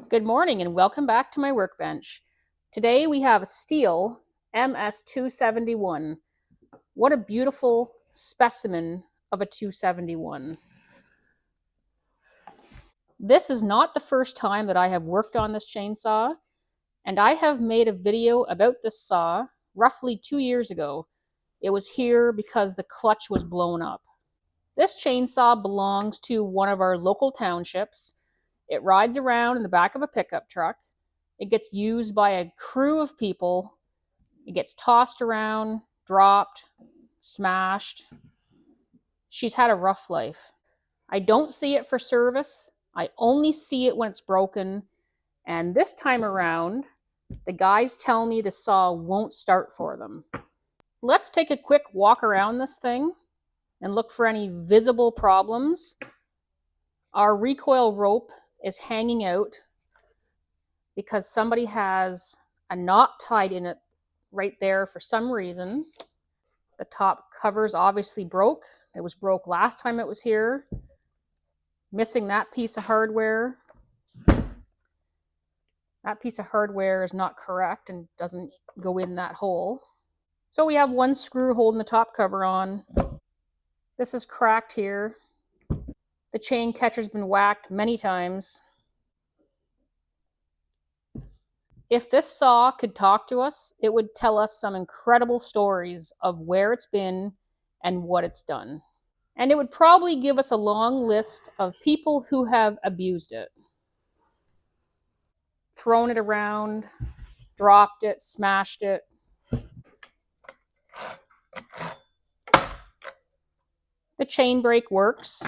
Good morning and welcome back to my workbench. Today we have a Stihl MS271. What a beautiful specimen of a 271. This is not the first time that I have worked on this chainsaw, and I have made a video about this saw roughly 2 years ago. It was here because the clutch was blown up. This chainsaw belongs to one of our local townships. It rides around in the back of a pickup truck. It gets used by a crew of people. It gets tossed around, dropped, smashed. She's had a rough life. I don't see it for service. I only see it when it's broken. And this time around, the guys tell me the saw won't start for them. Let's take a quick walk around this thing and look for any visible problems. Our recoil rope is hanging out because somebody has a knot tied in it right there for some reason. The top cover's obviously broke. It was broke last time it was here. Missing that piece of hardware. That piece of hardware is not correct and doesn't go in that hole. So we have one screw holding the top cover on. This is cracked here. The chain catcher's been whacked many times. If this saw could talk to us, it would tell us some incredible stories of where it's been and what it's done. And it would probably give us a long list of people who have abused it. Thrown it around, dropped it, smashed it. The chain brake works.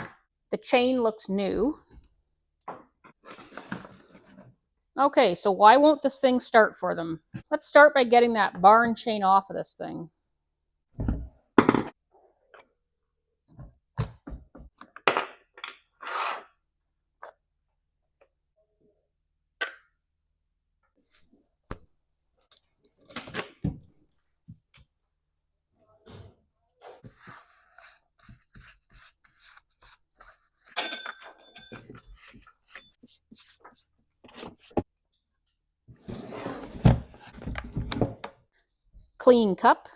The chain looks new. Okay, so why won't this thing start for them? Let's start by getting that bar and chain off of this thing. Clean cup.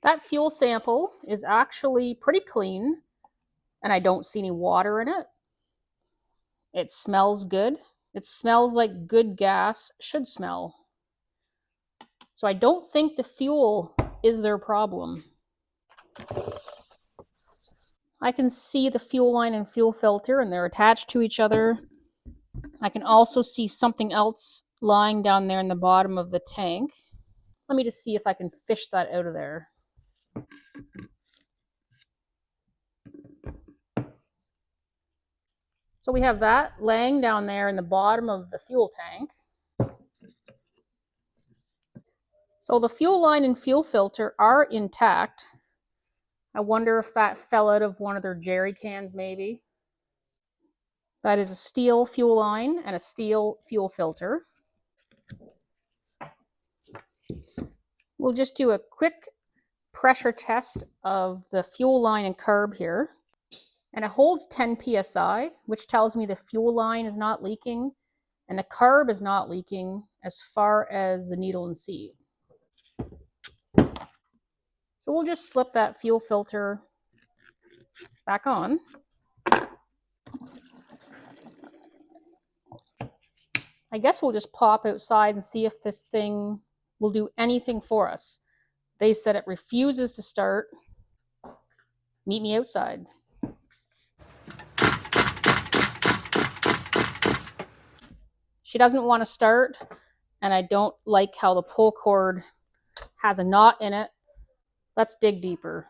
That fuel sample is actually pretty clean, and I don't see any water in it. It smells good. It smells like good gas should smell. So I don't think the fuel is their problem. I can see the fuel line and fuel filter, and they're attached to each other. I can also see something else lying down there in the bottom of the tank. Let me just see if I can fish that out of there. So we have that laying down there in the bottom of the fuel tank. So the fuel line and fuel filter are intact. I wonder if that fell out of one of their jerry cans maybe. That is a Stihl fuel line and a Stihl fuel filter. We'll just do a quick pressure test of the fuel line and carb here. And it holds 10 psi, which tells me the fuel line is not leaking and the carb is not leaking as far as the needle and seat. So we'll just slip that fuel filter back on. I guess we'll just pop outside and see if this thing will do anything for us. They said it refuses to start. Meet me outside. She doesn't want to start, and I don't like how the pull cord has a knot in it. Let's dig deeper.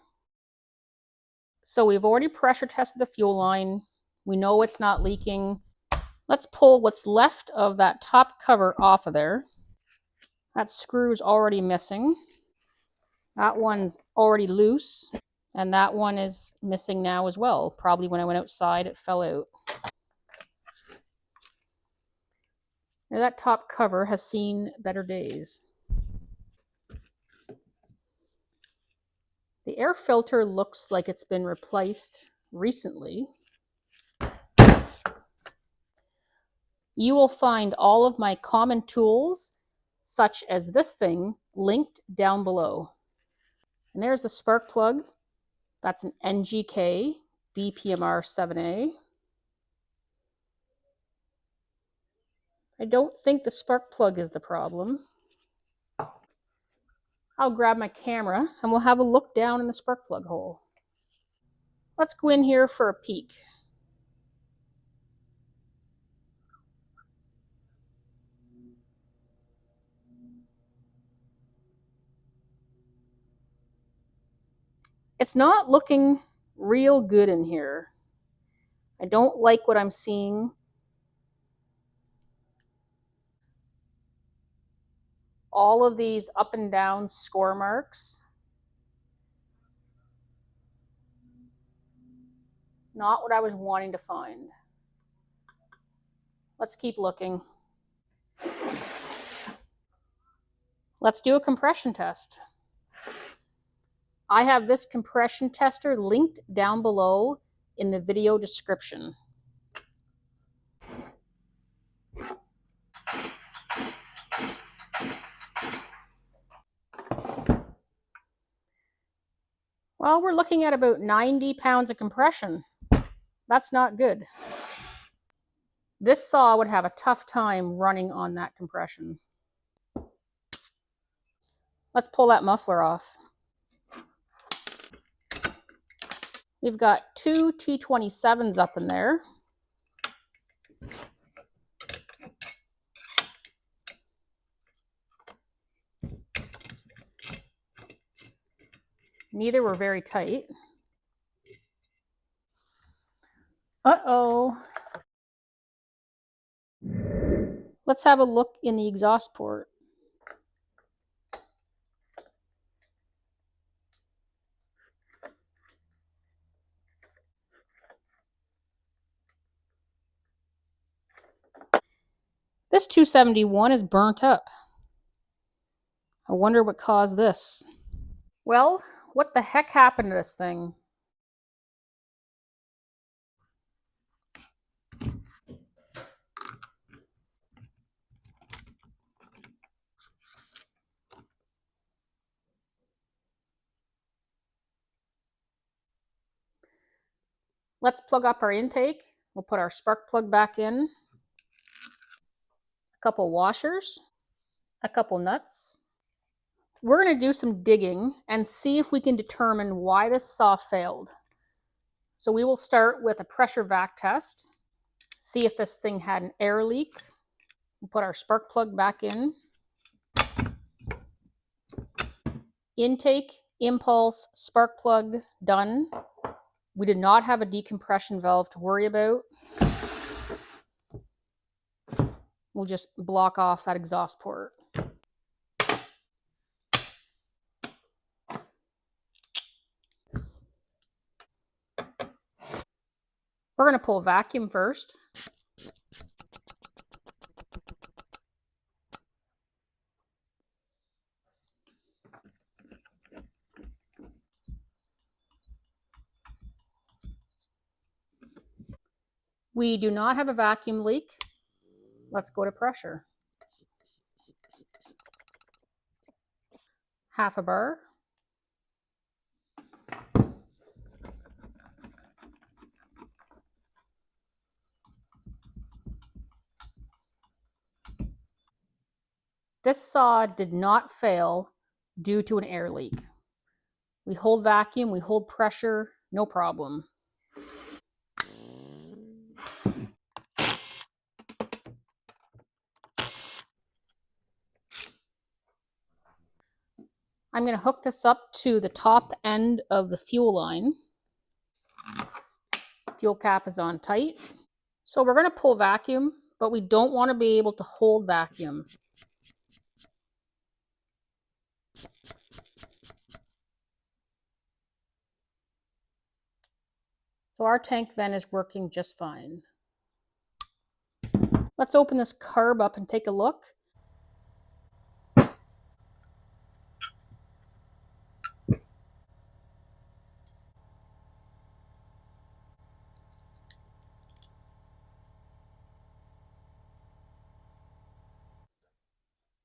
So we've already pressure tested the fuel line. We know it's not leaking. Let's pull what's left of that top cover off of there. That screw's already missing. That one's already loose. And that one is missing now as well. Probably when I went outside, it fell out. Now that top cover has seen better days. The air filter looks like it's been replaced recently. You will find all of my common tools, such as this thing, linked down below. And there's the spark plug. That's an NGK BPMR 7A. I don't think the spark plug is the problem. I'll grab my camera and we'll have a look down in the spark plug hole. Let's go in here for a peek. It's not looking real good in here. I don't like what I'm seeing. All of these up and down score marks. Not what I was wanting to find. Let's keep looking. Let's do a compression test. I have this compression tester linked down below in the video description. Well, we're looking at about 90 pounds of compression. That's not good. This saw would have a tough time running on that compression. Let's pull that muffler off. We've got two T27s up in there. Neither were very tight. Uh-oh. Let's have a look in the exhaust port. This 271 is burnt up. I wonder what caused this. Well, what the heck happened to this thing? Let's plug up our intake. We'll put our spark plug back in. A couple washers. A couple nuts. We're going to do some digging and see if we can determine why this saw failed. So we will start with a pressure vac test. See if this thing had an air leak. We'll put our spark plug back in. Intake, impulse, spark plug, done. We did not have a decompression valve to worry about. We'll just block off that exhaust port. We're going to pull vacuum first. We do not have a vacuum leak. Let's go to pressure. Half a bar. This saw did not fail due to an air leak. We hold vacuum, we hold pressure, no problem. I'm going to hook this up to the top end of the fuel line. Fuel cap is on tight. So we're going to pull vacuum, but we don't want to be able to hold vacuum. So our tank vent is working just fine. Let's open this carb up and take a look.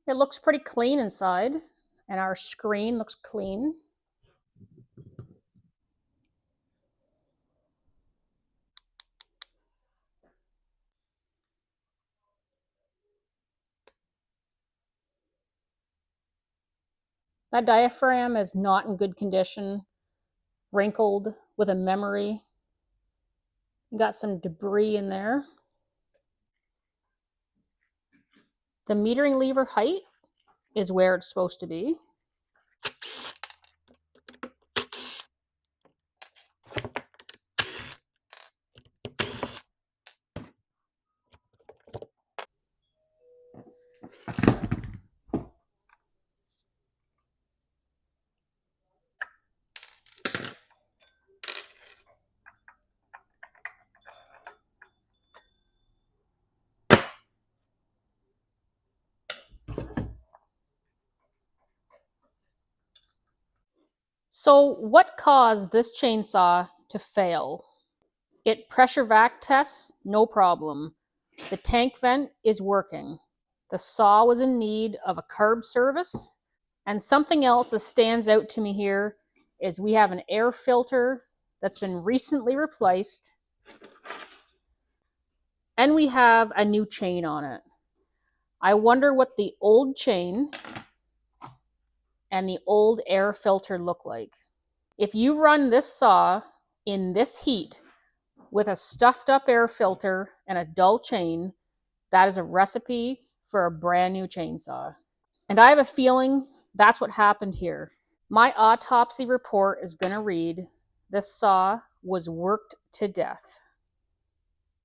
It looks pretty clean inside, and our screen looks clean. That diaphragm is not in good condition, wrinkled with a memory. Got some debris in there. The metering lever height is where it's supposed to be. So what caused this chainsaw to fail? It pressure vac tests, no problem. The tank vent is working. The saw was in need of a carb service. And something else that stands out to me here is we have an air filter that's been recently replaced. And we have a new chain on it. I wonder what the old chain and the old air filter look like. If you run this saw in this heat with a stuffed up air filter and a dull chain, that is a recipe for a brand new chainsaw. And I have a feeling that's what happened here. My autopsy report is going to read, this saw was worked to death.